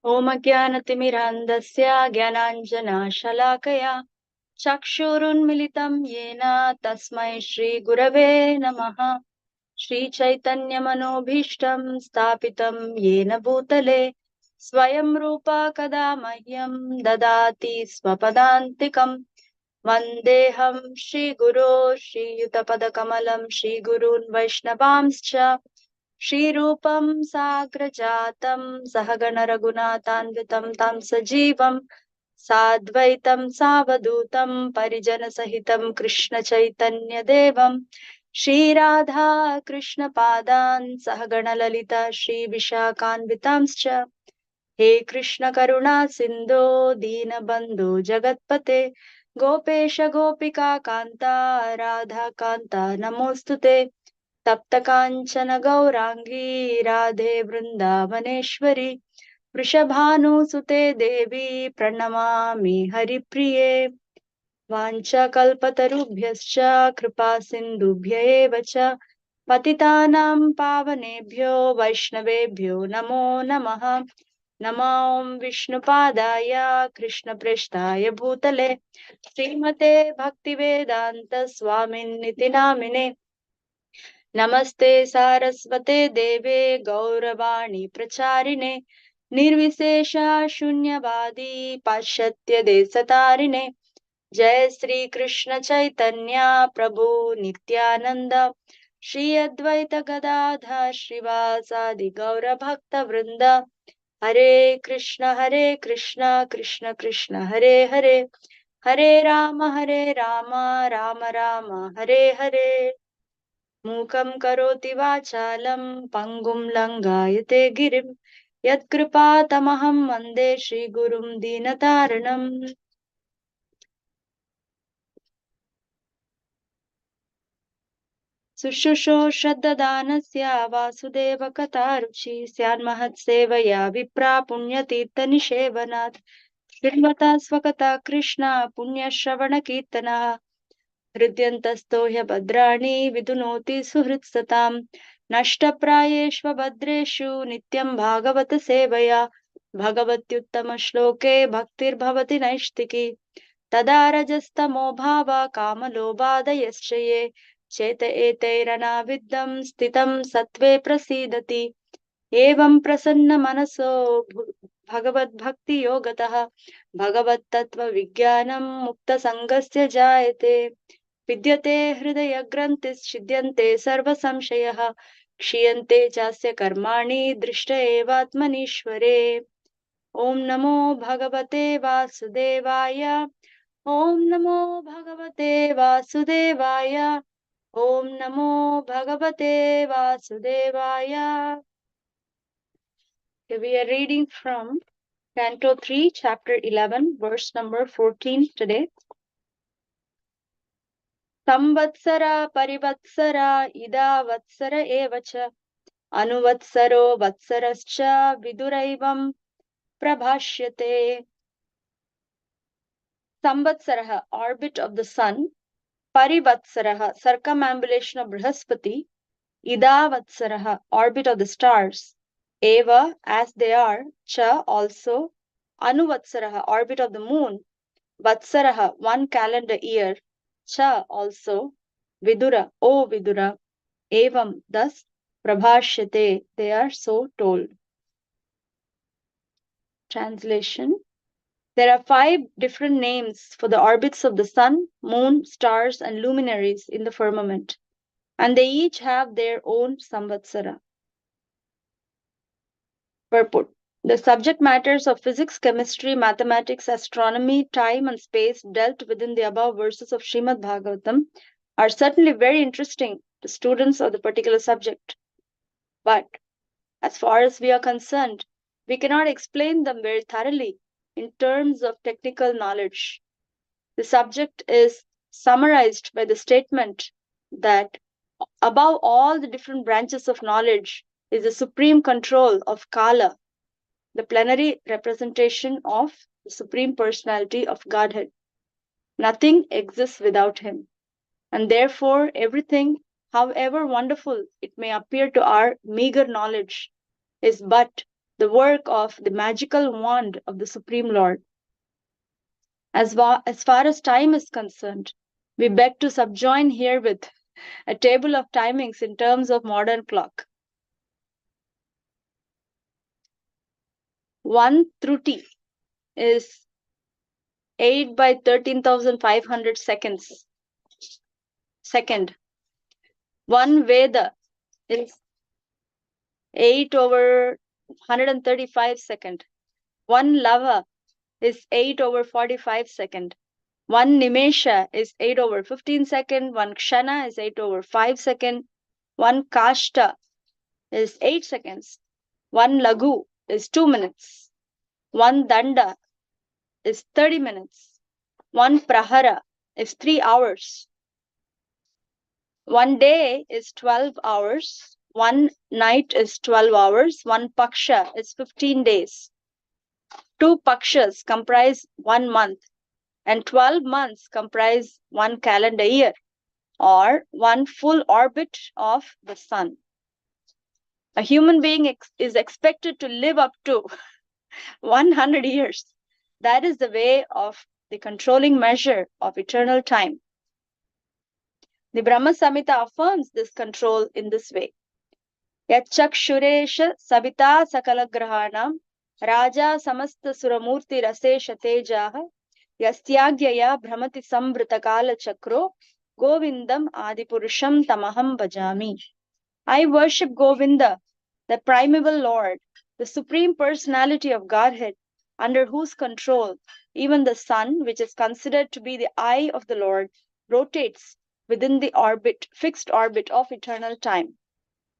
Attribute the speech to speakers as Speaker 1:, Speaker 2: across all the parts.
Speaker 1: Om Jnanatimirandasya Jnananjana Chakshurunmilitam Yena Tasmai Shri Gurave Namaha Shri Chaitanya Manobhishtam Stapitam Yena Bhutale Swayam Rupa Kada Mahyam Dadati Swapadantikam Vandeham Shri Guru Shri Yutapada Kamalam Shri Gurun Vaishnavamscha Shri Rupam Sagrajatam Sahagana Raghunathanvitam Tam Sajivam Sadvaitam Savadutam Parijana Sahitam Krishna Chaitanya Devam Shri Radha Krishna Padan Sahagana Lalita Shri Vishakhanvitamscha He Krishna Karuna Sindhu Dina Bandhu Jagatpate Gopesha Gopika Kanta Radha Kanta Namostute Tapta Kanchana Gaurangi Radhe Vrindavaneshwari Vrishabhanusute Devi Pranamami Haripriye Vanchakalpatarubhyascha Kripa Sindhubhya eva cha Patitanam Pavanebhyo Vaishnavebhyo Namo Namaha Namo Vishnupadaya Krishna Preshtaya Bhutale Srimate Bhaktivedanta Swamin Niti Namine Namaste Sarasvate Deve Gauravani Pracharine Nirvishesha Shunyavadi Pashatya Desatarine Jai Sri Krishna Chaitanya Prabhu Nityananda Shri Advaita Gadadha Srivasadi Gaura Bhakta Vrinda Hare Krishna Krishna Krishna Hare Hare Hare Rama Rama Rama Hare Hare Mukam karoti vachalam pangum langayate girim yatkripātamaham vande Shri Gurum Dīnataranam. Sushusho Shraddhadanasya Vasudeva Kataruchi Syanmahat Sevaya Vipra Punyatirtha Nishevanat Shrimata Swakata Krishna Punya Shravana Kirtana हृद्यन्तस्तो ह्यभद्राणि विदुनोति सुहृत्सताम् नष्टप्रायेष्वभद्रेषु नित्यं भागवत सेवया भगवत्युत्तमश्लोके भक्तिर्भवति नैष्टिकी तदा रजस्तमो भाव कामलोभादयश्च ये चेत एतैरनाविद्धं स्थितं सत्त्वे प्रसीदति एवं प्रसन्नमनसो भगवद्भक्तियोगतः भगवत्तत्त्वविज्ञानं मुक्तसङ्गस्य जायते विद्यते हृदयग्रन्थिश्छिद्यन्ते सर्वसंशयः क्षीयन्ते चास्य कर्माणि दृष्ट एवात्मनीश्वरे ॐ नमो भगवते वासुदेवाय ॐ नमो भगवते वासुदेवाय ॐ नमो भगवते वासुदेवाय. We are reading from Canto 3, Chapter 11, verse number 14 today. Samvatsara parivatsara ida vatsara evacha anuvatsaro vatsarascha viduraivam prabhashyate. Samvatsaraha, orbit of the sun. Parivatsaraha, circumambulation of Brihaspati. Ida vatsaraha, orbit of the stars. Eva, as they are. Cha, also. Anuvatsaraha, orbit of the moon. Vatsaraha, one calendar year. Cha, also. Vidura, O Vidura. Evam, thus. Prabhashyate, they are so told. Translation. There are 5 different names for the orbits of the sun, moon, stars, and luminaries in the firmament, and they each have their own samvatsara. Purport. The subject matters of physics, chemistry, mathematics, astronomy, time, and space dealt within the above verses of Srimad Bhagavatam are certainly very interesting to students of the particular subject. But as far as we are concerned, we cannot explain them very thoroughly in terms of technical knowledge. The subject is summarized by the statement that above all the different branches of knowledge is the supreme control of Kala, the plenary representation of the Supreme Personality of Godhead. Nothing exists without him, and therefore everything, however wonderful it may appear to our meager knowledge, is but the work of the magical wand of the Supreme Lord. As far as time is concerned, we beg to subjoin herewith a table of timings in terms of modern clock. 1 through T is 8 by 13,500 seconds. Second. 1 Veda is 8 over 135 second. 1 Lava is 8 over 45 second. 1 Nimesha is 8 over 15 second. 1 Kshana is 8 over 5 second. 1 Kashta is 8 seconds. 1 Lagu is 2 minutes. 1 Danda is 30 minutes. 1 Prahara is 3 hours. 1 day is 12 hours. 1 night is 12 hours. 1 Paksha is 15 days. 2 Pakshas comprise 1 month, and 12 months comprise 1 calendar year, or 1 full orbit of the sun. A human being is expected to live up to 100 years. That is the way of the controlling measure of eternal time. The Brahma Samhita affirms this control in this way. Yachakshuresha sabita sakalagrahanam raja samasta suramurti rasesha tejaha yastyagya brahmati samvritakala chakro govindam adipurusham tamaham bhajami. I worship Govinda, the primeval Lord, the supreme personality of Godhead, under whose control even the sun, which is considered to be the eye of the Lord, rotates within the fixed orbit of eternal time.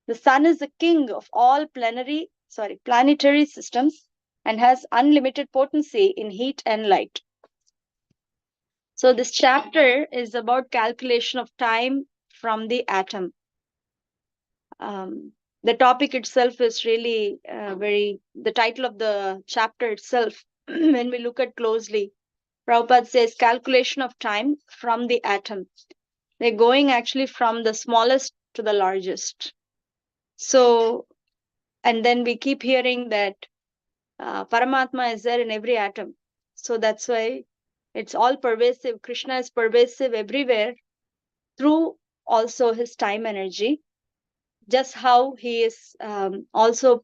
Speaker 1: The sun is the king of all planetary systems and has unlimited potency in heat and light. So this chapter is about calculation of time from the atom. The topic itself is really the title of the chapter itself, when we look at closely, Prabhupada says calculation of time from the atom. They're going actually from the smallest to the largest. So, and then we keep hearing that Paramatma is there in every atom. So that's why it's all pervasive. Krishna is pervasive everywhere through also his time energy, just how he is also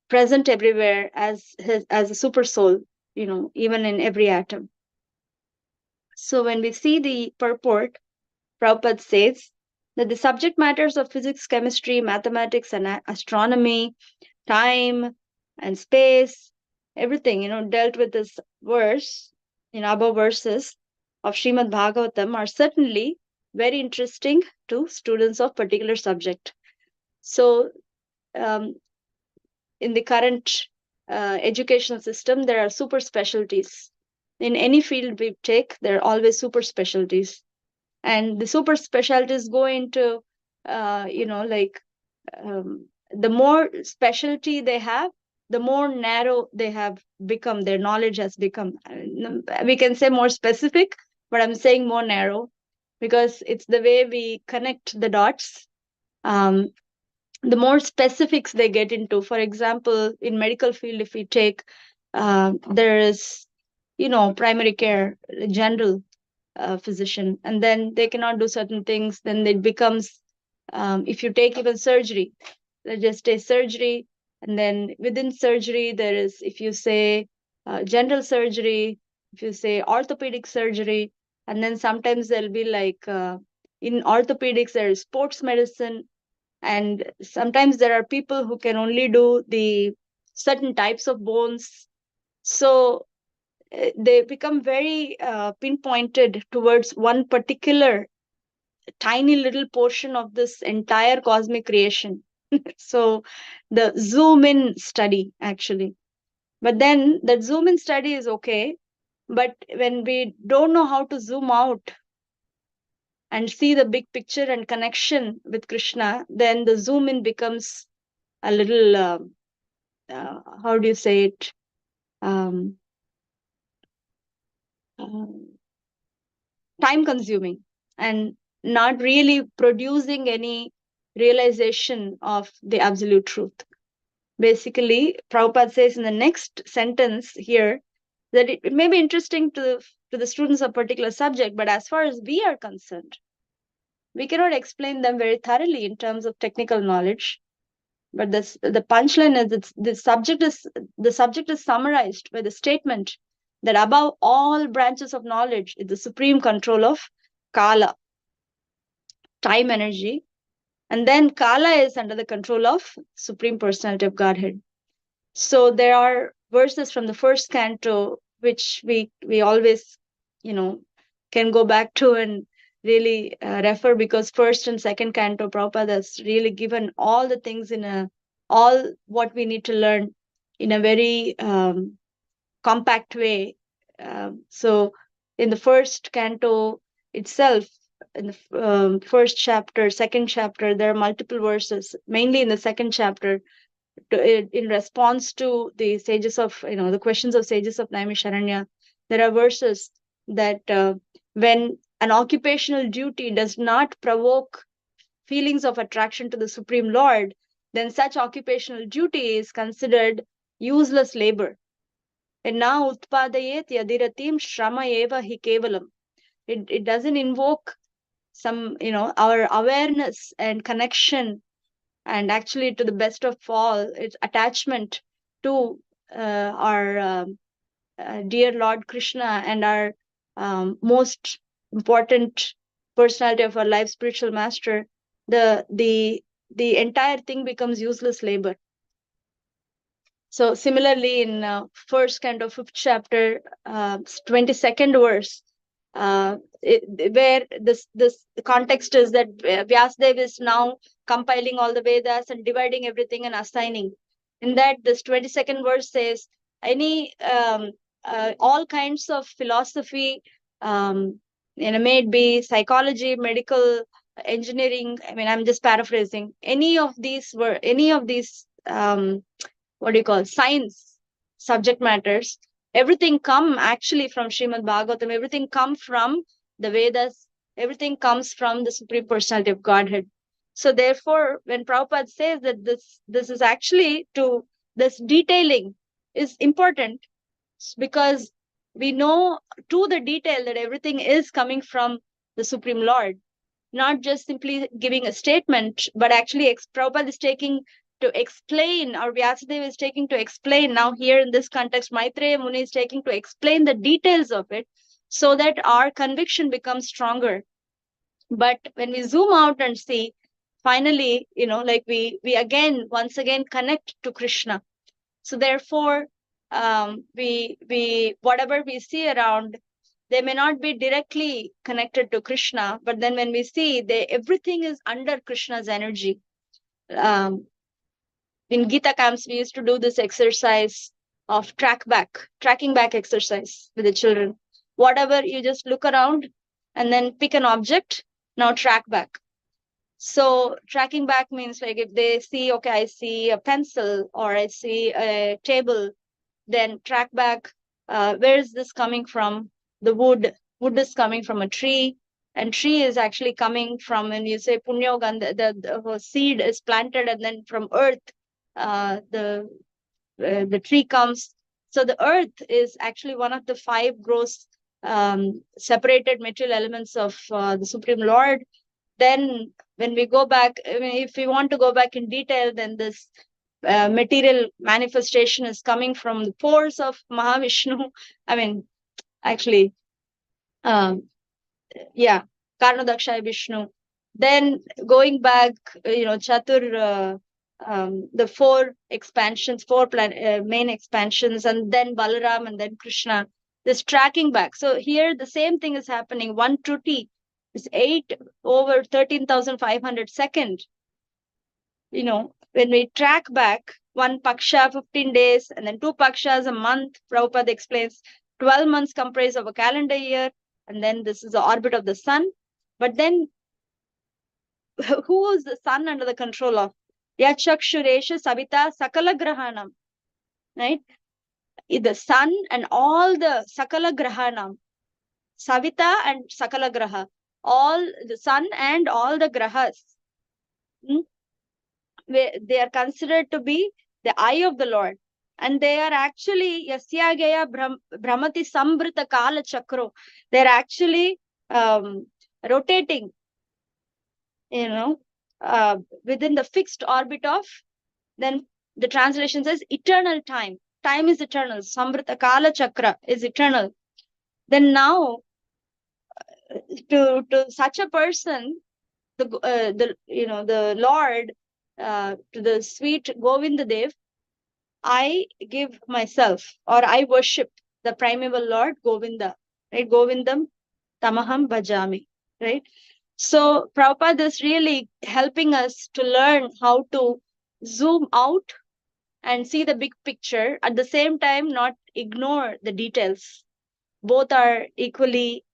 Speaker 1: present everywhere as a super soul, even in every atom. So when we see the purport, Prabhupada says that the subject matters of physics, chemistry, mathematics, and astronomy, time and space, everything, dealt with this verse, above verses of Srimad Bhagavatam are certainly very interesting to students of particular subject. So in the current educational system, there are super specialties. In any field we take, there are always super specialties. And the super specialties go into, the more specialty they have, the more narrow they have become, their knowledge has become. We can say more specific, but I'm saying more narrow because it's the way we connect the dots. The more specifics they get into. For example, in medical field, if we take, there is, primary care, general physician, and then they cannot do certain things. Then it becomes, if you take even surgery, let's just say surgery, and then within surgery, there is, if you say general surgery, if you say orthopedic surgery, and then sometimes there'll be like, in orthopedics, there is sports medicine. And sometimes there are people who can only do the certain types of bones. So they become very pinpointed towards one particular tiny little portion of this entire cosmic creation. So the zoom in study, actually. But then that zoom in study is okay. But when we don't know how to zoom out and see the big picture and connection with Krishna, then the zoom in becomes a little, how do you say it? Time consuming and not really producing any realization of the absolute truth. basically, Prabhupada says in the next sentence here that it may be interesting to the students of a particular subject, but as far as we are concerned, we cannot explain them very thoroughly in terms of technical knowledge. But the punchline is that the subject is summarized by the statement that above all branches of knowledge is the supreme control of Kala, time, energy, and then Kala is under the control of Supreme Personality of Godhead. So there are verses from the first canto which we always, can go back to and really refer, because first and second canto Prabhupada has really given all the things all what we need to learn in a very compact way. So in the first canto itself, in the first chapter, second chapter, there are multiple verses, mainly in the second chapter, in response to the sages of, the questions of sages of Naimisharanya. There are verses that when an occupational duty does not provoke feelings of attraction to the Supreme Lord, then such occupational duty is considered useless labor. And now utpadayet yadiratim shrama eva hi kevalam. It doesn't invoke some, our awareness and connection, and actually to the best of all, its attachment to our dear Lord Krishna and our most important personality of our life, spiritual master. The entire thing becomes useless labor. So similarly, in first kind of fifth chapter, 22nd verse, where the context is that Vyasadeva is now compiling all the Vedas and dividing everything and assigning. In that, this 22nd verse says, all kinds of philosophy, may it be psychology, medical, engineering. I mean, I'm just paraphrasing. Any of these science subject matters, everything come actually from Srimad Bhagavatam, everything come from the Vedas, everything comes from the Supreme Personality of Godhead. So therefore, when Prabhupada says that this is actually this detailing is important, because we know to the detail that everything is coming from the Supreme Lord, not just simply giving a statement, but actually Prabhupada is taking to explain, or Vyasadeva is taking to explain. Now here in this context, Maitreya Muni is taking to explain the details of it so that our conviction becomes stronger. But when we zoom out and see, finally, we again, once again connect to Krishna. So therefore, we whatever we see around, they may not be directly connected to Krishna, but then when we see, everything is under Krishna's energy. In Gita camps, we used to do this exercise of tracking back exercise with the children. Whatever, you just look around and then pick an object, now track back. So tracking back means, like, if they see, okay, I see a pencil or I see a table, then track back, where is this coming from? The wood is coming from a tree, and tree is actually coming from, when you say punyogan, the seed is planted, and then from earth, the tree comes. So the earth is actually one of the 5 gross separated material elements of the Supreme Lord. Then when we go back, I mean, if we want to go back in detail, then this material manifestation is coming from the pores of Mahavishnu. I mean, actually, Karnadakshay Vishnu. Then going back, Chatur, the 4 expansions, 4 main expansions, and then Balaram, and then Krishna. This tracking back. So here the same thing is happening. 1 Truti is 8 over 13,500 second. When we track back 1 Paksha, 15 days, and then 2 Pakshas a month, Prabhupada explains 12 months comprise of a calendar year, and then this is the orbit of the sun. But then, who is the sun under the control of? Yachakshuresha Savita Sakala Grahanam. Right? The sun and all the Sakala Grahanam. Savita and Sakala Graha. All the sun and all the Grahas. They are considered to be the eye of the Lord. And they are actually Yasya Gaya Brahmati Sambrita Kala Chakro. They're actually rotating, within the fixed orbit of, then the translation says eternal time. Time is eternal. Sambrita Kala Chakra is eternal. Then now, to such a person, the Lord, to the sweet Govinda Dev, I give myself, or I worship the primeval Lord Govinda, right? Govindam Tamaham Bhajami, right? So Prabhupada is really helping us to learn how to zoom out and see the big picture, at the same time not ignore the details. Both are equally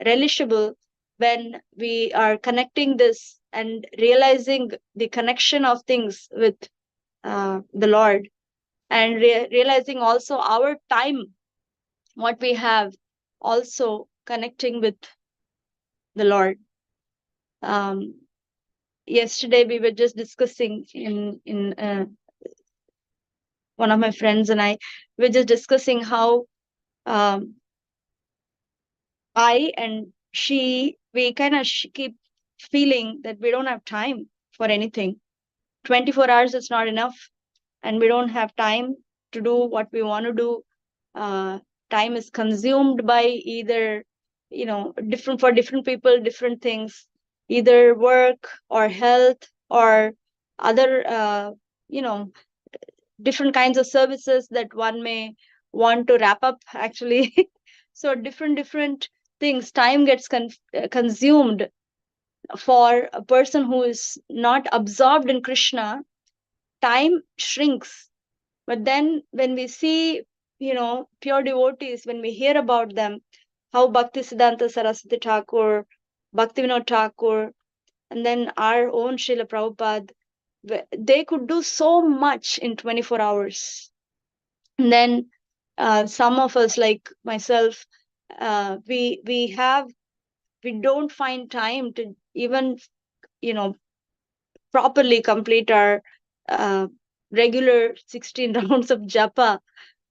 Speaker 1: relishable when we are connecting this and realizing the connection of things with the Lord, and realizing also our time, what we have, also connecting with the Lord. Yesterday we were just discussing in one of my friends and I were just discussing how I and she, we kind of keep feeling that we don't have time for anything. 24 hours is not enough, and we don't have time to do what we want to do. Time is consumed by either, different for different people, different things, either work or health or other, different kinds of services that one may want to wrap up actually. So different things, time gets consumed. For a person who is not absorbed in Krishna, time shrinks. But then when we see, pure devotees, when we hear about them, how Bhakti Siddhanta Saraswati Thakur, Bhaktivinoda Thakur, and then our own Srila Prabhupada, they could do so much in 24 hours. And then some of us, like myself, we don't find time to even, properly complete our regular 16 rounds of japa,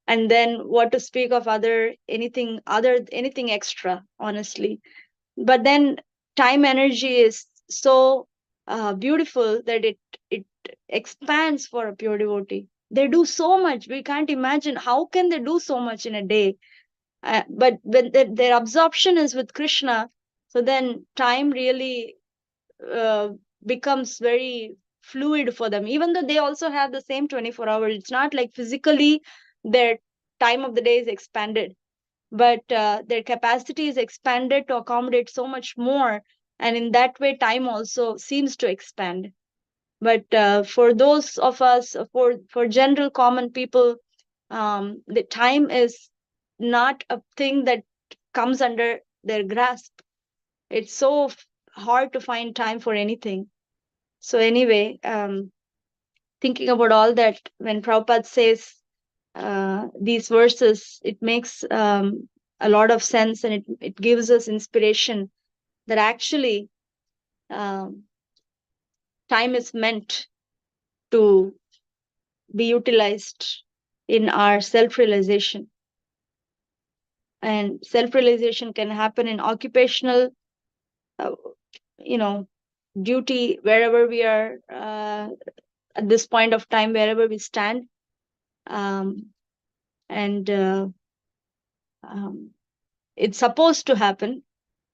Speaker 1: and then what to speak of anything extra, honestly. But then time energy is so beautiful that it expands for a pure devotee. They do so much, we can't imagine how can they do so much in a day. But when their absorption is with Krishna, so then time really uh, becomes very fluid for them, even though they also have the same 24 hours. It's not like physically their time of the day is expanded, but their capacity is expanded to accommodate so much more, and in that way time also seems to expand. But for those of us, for general common people, the time is not a thing that comes under their grasp. It's so hard to find time for anything. So anyway, thinking about all that, when Prabhupada says these verses, it makes a lot of sense, and it gives us inspiration that actually um, time is meant to be utilized in our self-realization. And self-realization can happen in occupational, uh, duty, wherever we are at this point of time, wherever we stand. And it's supposed to happen.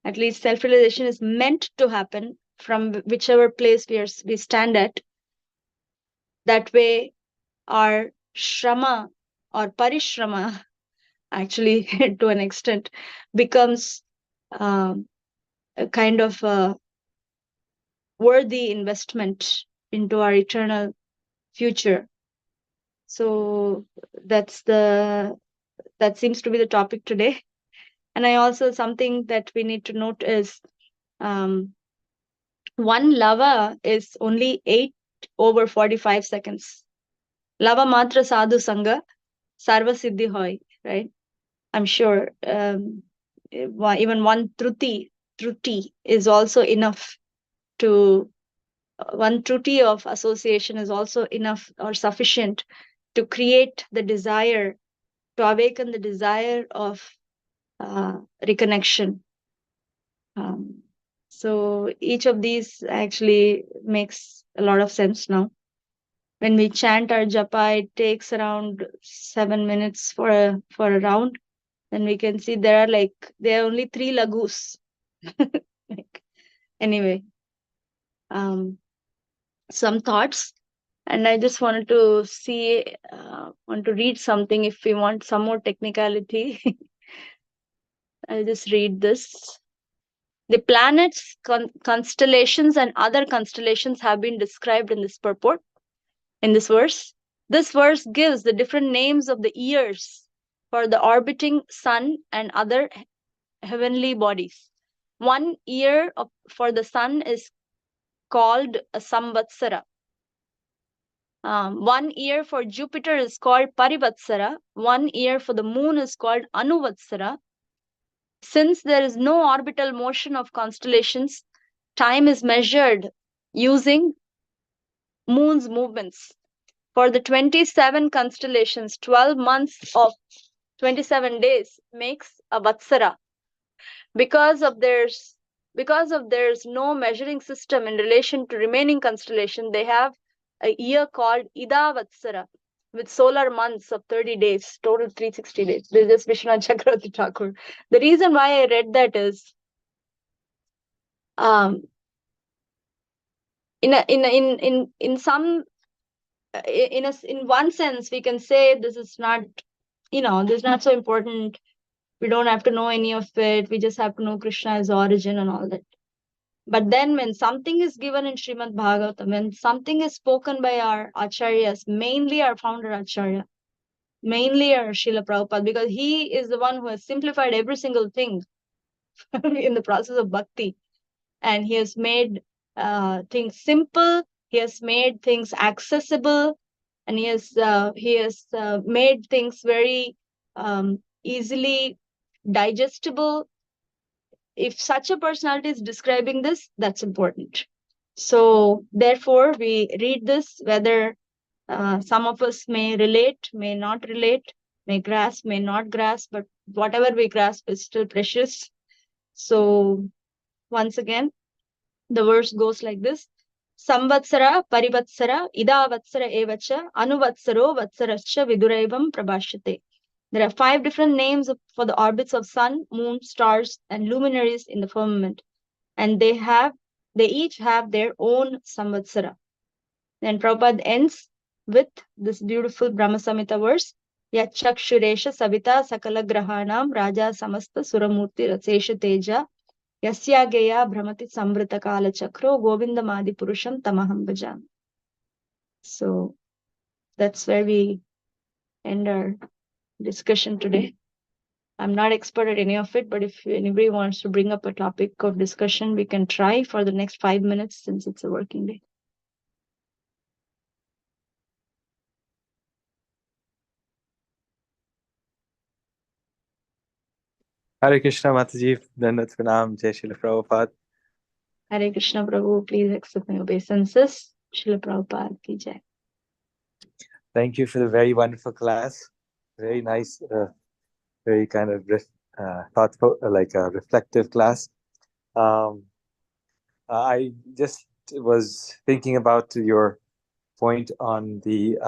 Speaker 1: At least self-realization is meant to happen from whichever place we stand at. That way, our shrama or parishrama, actually, to an extent, becomes a kind of a worthy investment into our eternal future. So that seems to be the topic today. And I also, something that we need to note is one lava is only 8/45 seconds. Lava matra sadhu sangha sarva siddhi hoy, right? I'm sure even one truti is also enough to, one truti of association is also enough or sufficient to create the desire, to awaken the desire of reconnection. So each of these actually makes a lot of sense now. When we chant our japa, it takes around 7 minutes for a round. Then we can see there are only 3 lagus. Anyway, some thoughts, and I just wanted to want to read something. If we want some more technicality, I'll just read this. The planets, constellations, and other constellations have been described in this purport, in this verse. This verse gives the different names of the years for the orbiting sun and other heavenly bodies. 1 year for the sun is called a samvatsara. 1 year for Jupiter is called parivatsara. 1 year for the moon is called anuvatsara. Since there is no orbital motion of constellations, time is measured using moon's movements. For the 27 constellations, 12 months of 27 days makes a vatsara. Because of there's no measuring system in relation to remaining constellation, they have a year called Ida Vatsara with solar months of 30 days, total 360 days. This is Vishwanath Chakravarti Thakur. The reason why I read that is in one sense we can say this is not, this is not so important. We don't have to know any of it. We just have to know Krishna's origin and all that. But then when something is given in Srimad Bhagavatam, when something is spoken by our acharyas, mainly our founder acharya, mainly our Srila Prabhupada, because he is the one who has simplified every single thing in the process of bhakti. And he has made things simple, he has made things accessible, and he has made things very easily digestible. If such a personality is describing this, that's important. So therefore, we read this, whether some of us may relate, may not relate, may grasp, may not grasp, but whatever we grasp is still precious. So once again, the verse goes like this. Samvatsara, parivatsara, idavatsara evacha, anuvatsaro, vatsarascha, viduraivam prabhashyate. There are 5 different names for the orbits of sun, moon, stars, and luminaries in the firmament. And they each have their own samvatsara. Then Prabhupada ends with this beautiful Brahma Samhita verse. Yachakshuresha savita sakala grahanam raja samasta suramurti rasesha teja yasyageya brahmati samvrita kala chakro govindamadi purusham tamaham bhajam. So that's where we end our discussion today. I'm not expert at any of it, but if anybody wants to bring up a topic of discussion, we can try for the next 5 minutes since it's a working day.
Speaker 2: Hare Krishna, Mataji, Dandat Pranam, Jai Srila Prabhupada.
Speaker 1: Hare Krishna, Prabhu, please accept my obeisances. Srila Prabhupada ki jai.
Speaker 2: Thank you for the very wonderful class. Very nice, very kind of thoughtful, like a reflective class. I just was thinking about your point on the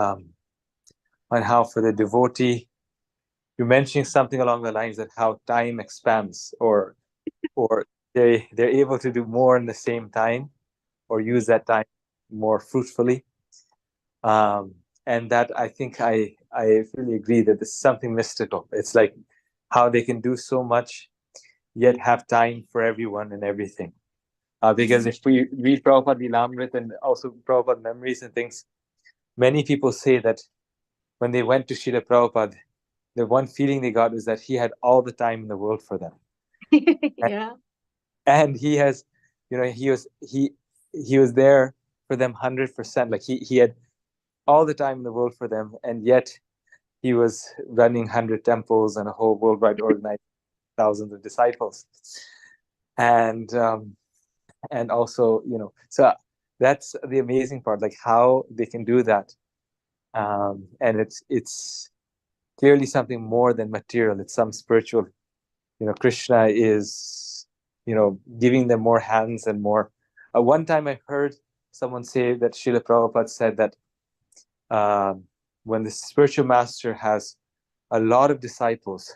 Speaker 2: on how for the devotee, you're mentioning something along the lines that how time expands, or they're able to do more in the same time, or use that time more fruitfully. And that I think I really agree that this is something mystical. It's like how they can do so much, yet have time for everyone and everything. Because if we read Prabhupada Lilamrit and also Prabhupada memories and things, many people say that when they went to Srila Prabhupada, the one feeling they got was that he had all the time in the world for them.
Speaker 1: Yeah.
Speaker 2: And he has, he was there for them 100%. Like he had all the time in the world for them, and yet he was running 100 temples and a whole worldwide organization, thousands of disciples. And also, so that's the amazing part, like how they can do that. and it's clearly something more than material. It's some spiritual. Krishna is giving them more hands and more. One time I heard someone say that Srila Prabhupada said that when the spiritual master has a lot of disciples,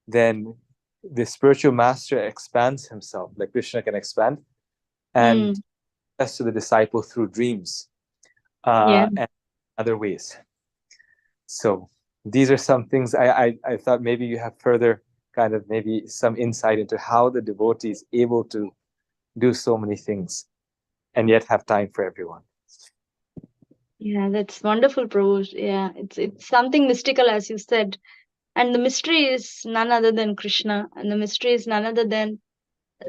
Speaker 2: then the spiritual master expands himself, like Krishna can expand, and to the disciple through dreams and other ways. So these are some things I thought maybe you have further kind of maybe some insight into how the devotee is able to do so many things and yet have time for everyone.
Speaker 1: Yeah, that's wonderful, Prabhu. Yeah, it's something mystical, as you said. And the mystery is none other than Krishna, and the mystery is none other than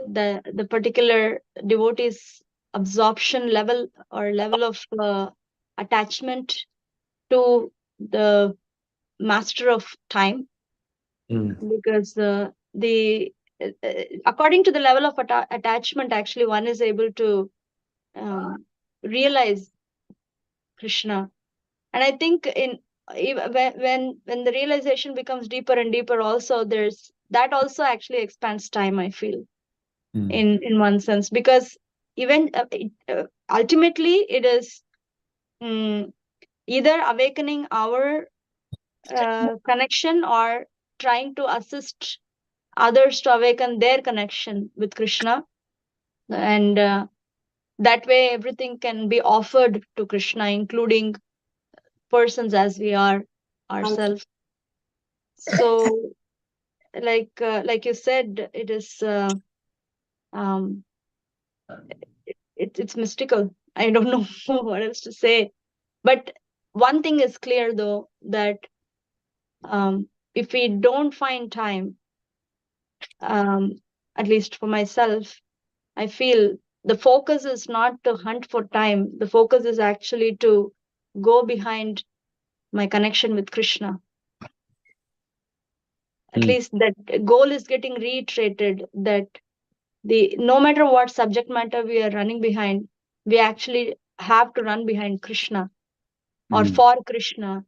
Speaker 1: the particular devotee's absorption level or level of attachment to the master of time. Because the according to the level of attachment, actually one is able to realize Krishna. And I think when the realization becomes deeper and deeper, also there's that also actually expands time, I feel, in one sense, because even ultimately it is either awakening our connection or trying to assist others to awaken their connection with Krishna, and that way everything can be offered to Krishna, including persons as we are ourselves. So like you said, it is it's mystical. I don't know what else to say, but one thing is clear though, that if we don't find time, at least for myself, I feel the focus is not to hunt for time. The focus is actually to go behind my connection with Krishna. At least that goal is getting reiterated, that no matter what subject matter we are running behind, we actually have to run behind Krishna or for Krishna.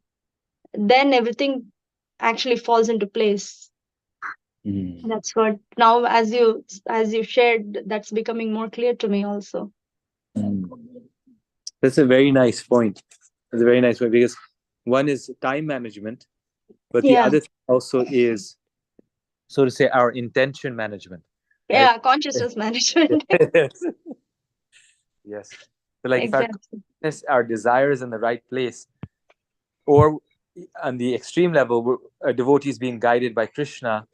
Speaker 1: Then everything actually falls into place. That's what now, as you shared, that's becoming more clear to me also.
Speaker 2: That's a very nice point. That's a very nice point, because one is time management, but the other thing also is, so to say, our intention management.
Speaker 1: Yeah,
Speaker 2: right?
Speaker 1: consciousness management.
Speaker 2: Yes. So like
Speaker 1: Exactly.
Speaker 2: if our desire is in the right place, or on the extreme level, a devotee is being guided by Krishna,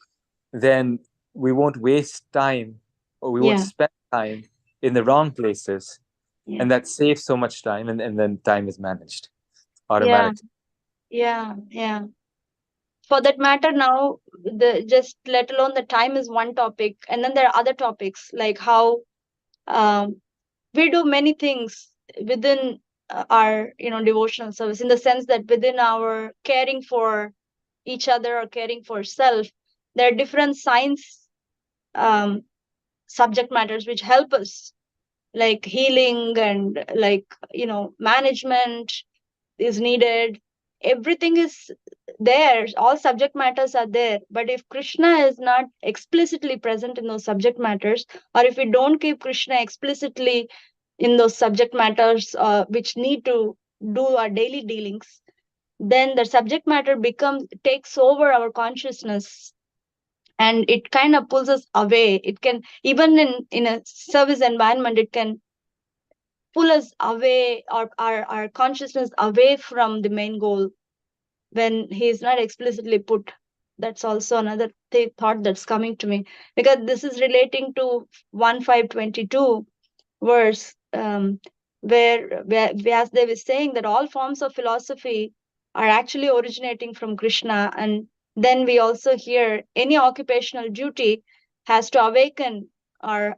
Speaker 2: then we won't waste time, or we won't spend time in the wrong places. And that saves so much time, and then time is managed automatically.
Speaker 1: Yeah. For that matter, now just let alone the time is one topic, and then there are other topics like how we do many things within our devotional service, in the sense that within our caring for each other or caring for self, there are different science subject matters which help us, like healing and management is needed. Everything is there, all subject matters are there, but if Krishna is not explicitly present in those subject matters, or if we don't keep Krishna explicitly in those subject matters which need to do our daily dealings, then the subject matter takes over our consciousness, and it kind of pulls us away. It can, even in a service environment, it can pull us away, or our consciousness away from the main goal when he is not explicitly put. That's also another thought that's coming to me, because this is relating to 1.5.22 verse, where Vyasdev is saying that all forms of philosophy are actually originating from Krishna. And then we also hear any occupational duty has to awaken our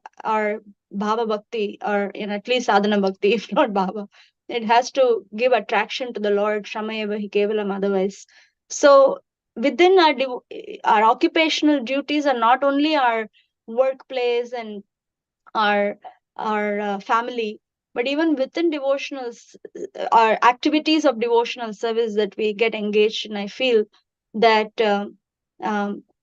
Speaker 1: bhava bhakti, or at least sadhana bhakti, if not bhava. It has to give attraction to the Lord, shamayeva hi kevalam, otherwise. So within our occupational duties are not only our workplace and our family, But even within devotionals, our activities of devotional service that we get engaged in, I feel that,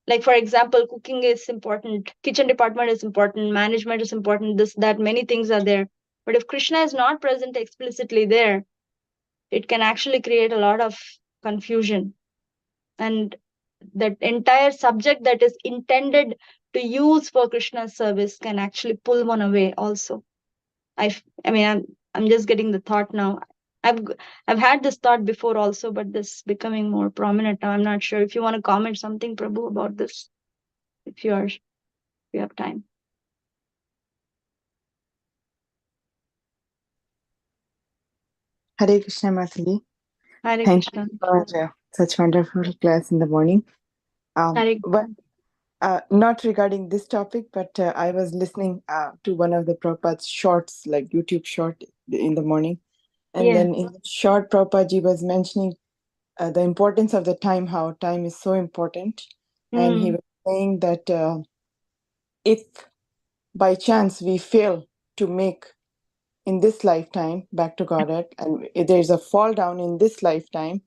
Speaker 1: like for example, cooking is important, kitchen department is important, management is important, this, that, many things are there. But if Krishna is not present explicitly there, it can actually create a lot of confusion. And that entire subject that is intended to use for Krishna's service can actually pull one away also. I mean, I'm just getting the thought now. I've had this thought before also, but this is becoming more prominent now. I'm not sure if you want to comment something, Prabhu, about this, if you have time.
Speaker 3: Hare Krishna, Mathaji.
Speaker 1: Hare
Speaker 3: Thank
Speaker 1: Krishna.
Speaker 3: you for such wonderful class in the morning.
Speaker 1: Hare
Speaker 3: But not regarding this topic, but I was listening to one of the Prabhupada's shorts, like YouTube short in the morning. And
Speaker 1: Yeah.
Speaker 3: then in the short, Prabhupada was mentioning the importance of the time, how time is so important. And he was saying that if by chance we fail to make in this lifetime back to Godhead, and if there's a fall down in this lifetime,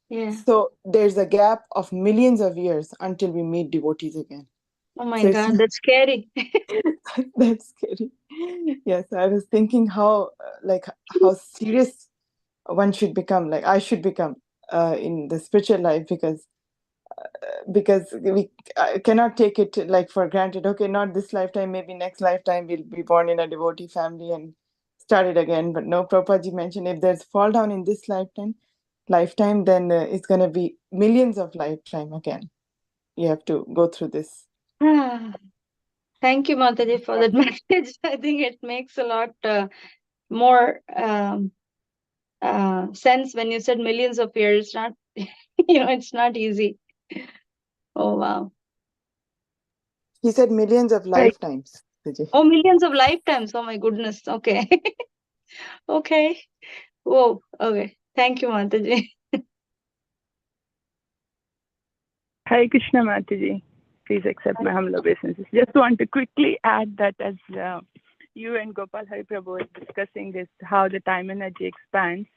Speaker 1: Yeah.
Speaker 3: so there's a gap of millions of years until we meet devotees again.
Speaker 1: Oh my
Speaker 3: So
Speaker 1: God, that's scary.
Speaker 3: that's scary. Yes, I was thinking how serious one should become, like I should become in the spiritual life, because we cannot take it like for granted. Okay, not this lifetime, maybe next lifetime we'll be born in a devotee family and start it again. But no, Prabhupada mentioned if there's fall down in this lifetime, then it's going to be millions of lifetime again. You have to go through this.
Speaker 1: Thank you, Mataji, for that message. I think it makes a lot more sense when you said millions of years. Not, it's not easy. Oh, wow.
Speaker 3: He said millions of lifetimes.
Speaker 1: Oh, millions of lifetimes. Oh, my goodness. Okay. Okay. Whoa. Okay. Thank you, Mataji.
Speaker 4: Hare Krishna, Mataji. Please accept my humble obeisances. Just want to quickly add that as you and Gopal Hari Prabhu are discussing this, how the time energy expands,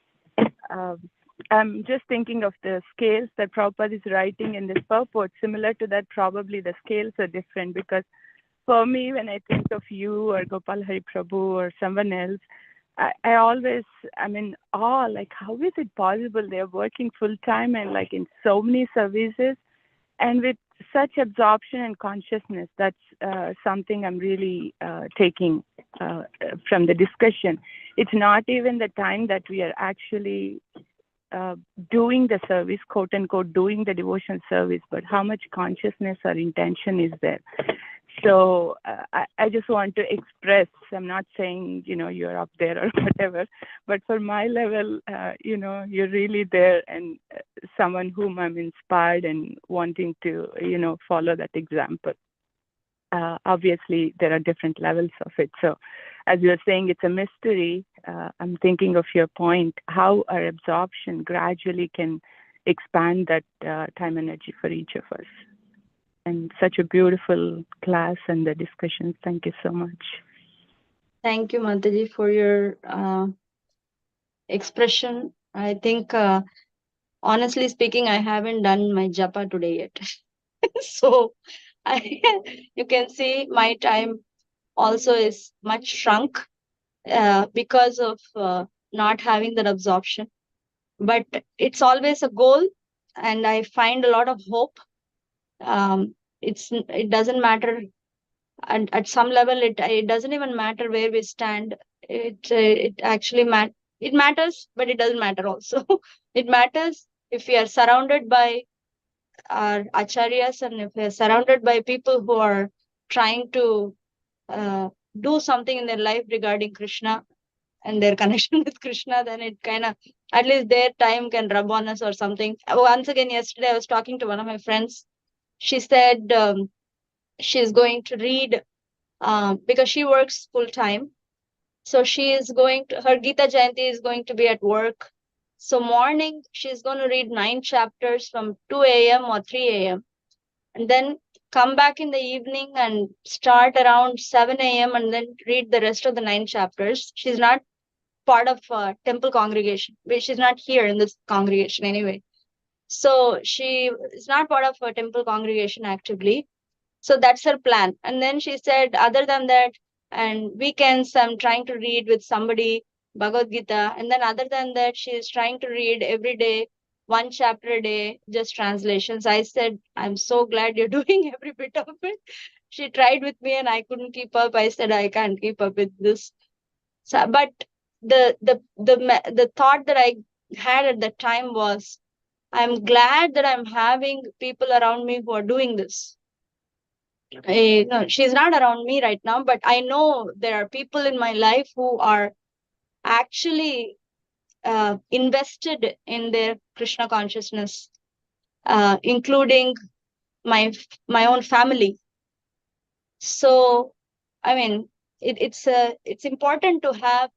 Speaker 4: I'm just thinking of the scales that Prabhupada is writing in this purport. Similar to that, probably the scales are different, because for me, when I think of you or Gopal Hari Prabhu or someone else, I always, I'm in awe, like, how is it possible they're working full time and like in so many services and with such absorption and consciousness? That's something I'm really taking from the discussion. It's not even the time that we are actually doing the service, quote unquote, doing the devotion service, but how much consciousness or intention is there. So I just want to express, I'm not saying, you're up there or whatever, but for my level, you're really there, and someone whom I'm inspired and wanting to, follow that example. Obviously, there are different levels of it. So as you're saying, it's a mystery. I'm thinking of your point, how our absorption gradually can expand that time energy for each of us. And such a beautiful class and the discussions. Thank you so much.
Speaker 1: Thank you, Mataji, for your expression. I think, honestly speaking, I haven't done my japa today yet. So you can see my time also is much shrunk because of not having that absorption. But it's always a goal, and I find a lot of hope. It doesn't matter, and at some level, it doesn't even matter where we stand. It actually it matters, but it doesn't matter also. It matters if we are surrounded by our acharyas, and if we are surrounded by people who are trying to do something in their life regarding Krishna and their connection with Krishna, then it kind of, at least their time can rub on us or something. Once again, yesterday I was talking to one of my friends. She said she's going to read because she works full time. So she is going to, her Gita Jayanti is going to be at work. So morning, she's going to read 9 chapters from 2 a.m. or 3 a.m. And then come back in the evening and start around 7 a.m. and then read the rest of the 9 chapters. She's not part of a temple congregation. She's not here in this congregation anyway. So she is not part of a temple congregation actively. So that's her plan. And then she said, other than that, and weekends, I'm trying to read with somebody Bhagavad Gita. And then other than that, she is trying to read every day, one chapter a day, just translations. I said, I'm so glad you're doing every bit of it. She tried with me and I couldn't keep up. I said, I can't keep up with this. So, but the thought that I had at that time was, I'm glad that I'm having people around me who are doing this. No, she's not around me right now, but I know there are people in my life who are actually invested in their Krishna consciousness, including my own family. So, I mean, it's important to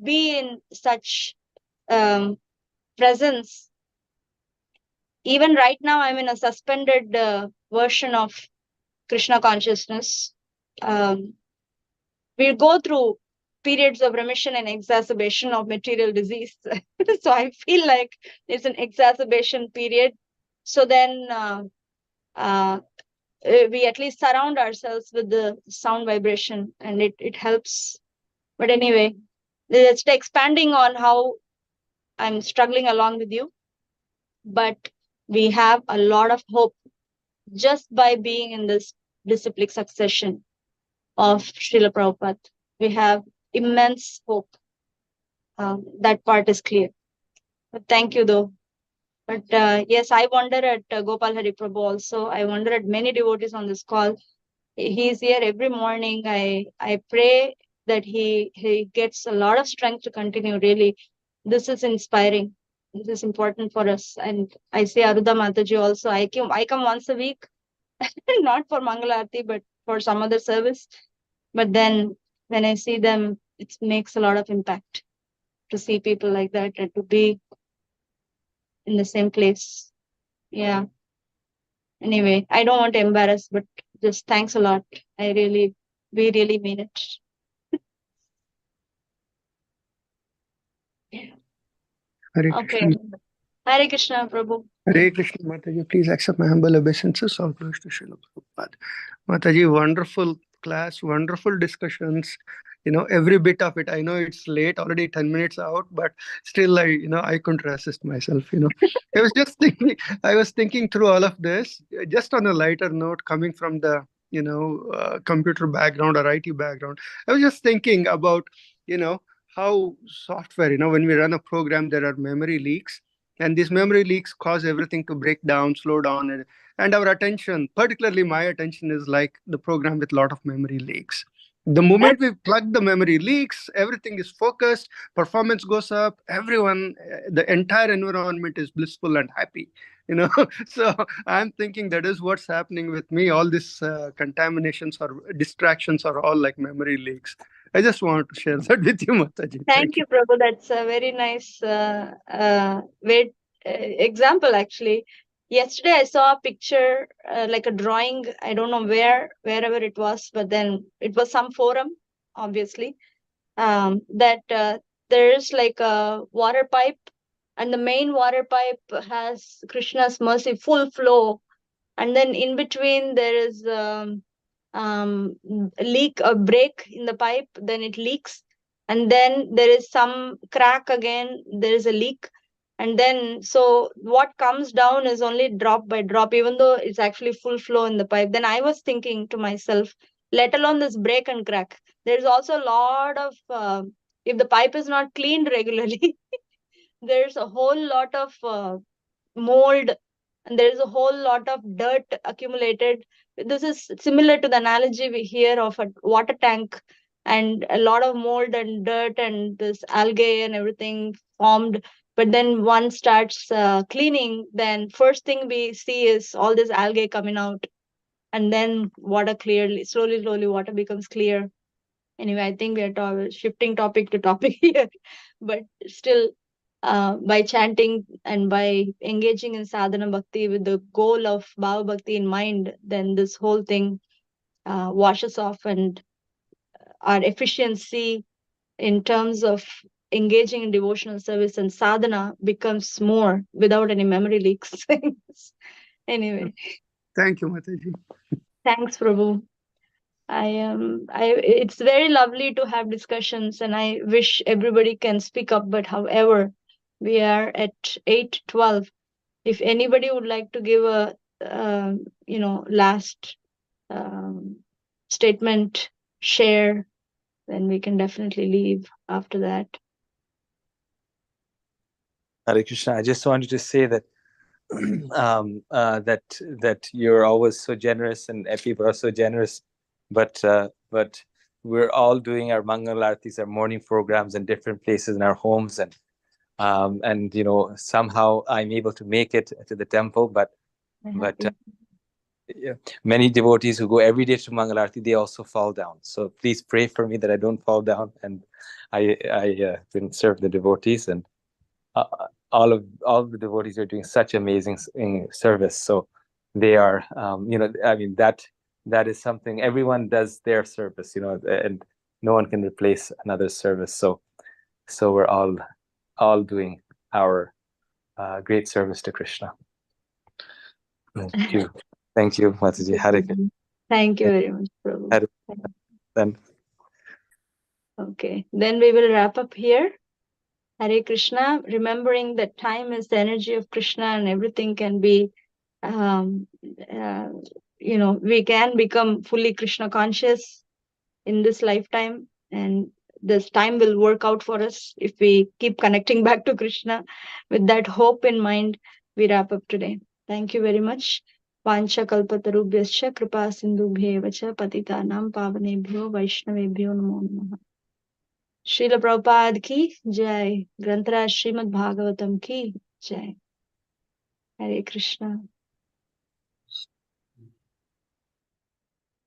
Speaker 1: be in such presence. Even right now, I'm in a suspended version of Krishna consciousness. We'll go through periods of remission and exacerbation of material disease. So I feel like it's an exacerbation period. So then we at least surround ourselves with the sound vibration and it helps. But anyway, it's expanding on how I'm struggling along with you. But we have a lot of hope just by being in this disciplic succession of Srila Prabhupada. We have immense hope. That part is clear. But thank you, though. But yes, I wonder at Gopal Hari Prabhu also. I wonder at many devotees on this call. He is here every morning. I pray that he gets a lot of strength to continue. Really, this is inspiring. This is important for us. And I say Aruda Mataji also. I come once a week, not for Mangalarti, but for some other service. But then when I see them, it makes a lot of impact to see people like that and to be in the same place. Yeah. Anyway, I don't want to embarrass, but just thanks a lot. We really mean it.
Speaker 5: Hare
Speaker 1: Okay.
Speaker 5: Krishna.
Speaker 1: Hare Krishna, Prabhu.
Speaker 5: Hare Krishna, Mataji. Please accept my humble obeisances. All glories to Srila Prabhupada. Mataji, wonderful class, wonderful discussions. Every bit of it. I know it's late, already 10 minutes out, but still, I couldn't resist myself. I was just thinking. I was thinking through all of this, just on a lighter note, coming from the computer background or IT background. I was just thinking about how software. When we run a program, there are memory leaks. And these memory leaks cause everything to break down, slow down, and our attention, particularly my attention, is like the program with a lot of memory leaks. The moment we plug the memory leaks, everything is focused, performance goes up, everyone, the entire environment is blissful and happy. So I'm thinking that is what's happening with me. All these contaminations or distractions are all like memory leaks. I just wanted to share that with you, Mataji.
Speaker 1: Thank you, Prabhu. That's a very nice example, actually. Yesterday, I saw a picture, like a drawing. I don't know wherever it was, but then it was some forum, obviously, that there is like a water pipe, and the main water pipe has Krishna's mercy, full flow. And then in between, there is a break in the pipe, then it leaks. And then there is some crack again, there is a leak. And then, so what comes down is only drop by drop, even though it's actually full flow in the pipe. Then I was thinking to myself, let alone this break and crack. There's also a lot of, if the pipe is not cleaned regularly, there's a whole lot of mold, and there is a whole lot of dirt accumulated. This is similar to the analogy we hear of a water tank, and a lot of mold and dirt and this algae and everything formed. But then one starts cleaning, then first thing we see is all this algae coming out, and then water clearly, slowly water becomes clear. Anyway, I think we are shifting topic to topic here, but still, by chanting and by engaging in sadhana bhakti with the goal of bhava bhakti in mind, then this whole thing washes off, and our efficiency in terms of engaging in devotional service and sadhana becomes more without any memory leaks. Anyway,
Speaker 5: Thank you, Mataji.
Speaker 1: thanks, Prabhu. It's very lovely to have discussions, and I wish everybody can speak up. But however, we are at 8:12. If anybody would like to give a, last statement, share, then we can definitely leave after that.
Speaker 2: Hare Krishna, I just wanted to say that that you're always so generous and people are so generous, but we're all doing our Mangal Aartis, our morning programs in different places in our homes, and somehow I'm able to make it to the temple, but many devotees who go every day to Mangal Aarti, they also fall down. So please pray for me that I don't fall down, and I can serve the devotees, and all the devotees are doing such amazing service. So they are, that is something, everyone does their service, and no one can replace another service. So we're all doing our great service to Krishna. Thank you. Thank you, Mataji. Hare Krishna.
Speaker 1: Thank you very much, Prabhu.
Speaker 2: Then.
Speaker 1: Okay, then we will wrap up here. Hare Krishna, remembering that time is the energy of Krishna and everything can be, we can become fully Krishna conscious in this lifetime, and this time will work out for us if we keep connecting back to Krishna. With that hope in mind, we wrap up today. Thank you very much. Vancha kalpatarubhyascha kripa sindhubhyeva cha patitanam pavanebhyo vaishnavebhyo namo namaha. Srila Prabhupada ki jai. Grantaraj Srimad Bhagavatam ki jai. Hare Krishna.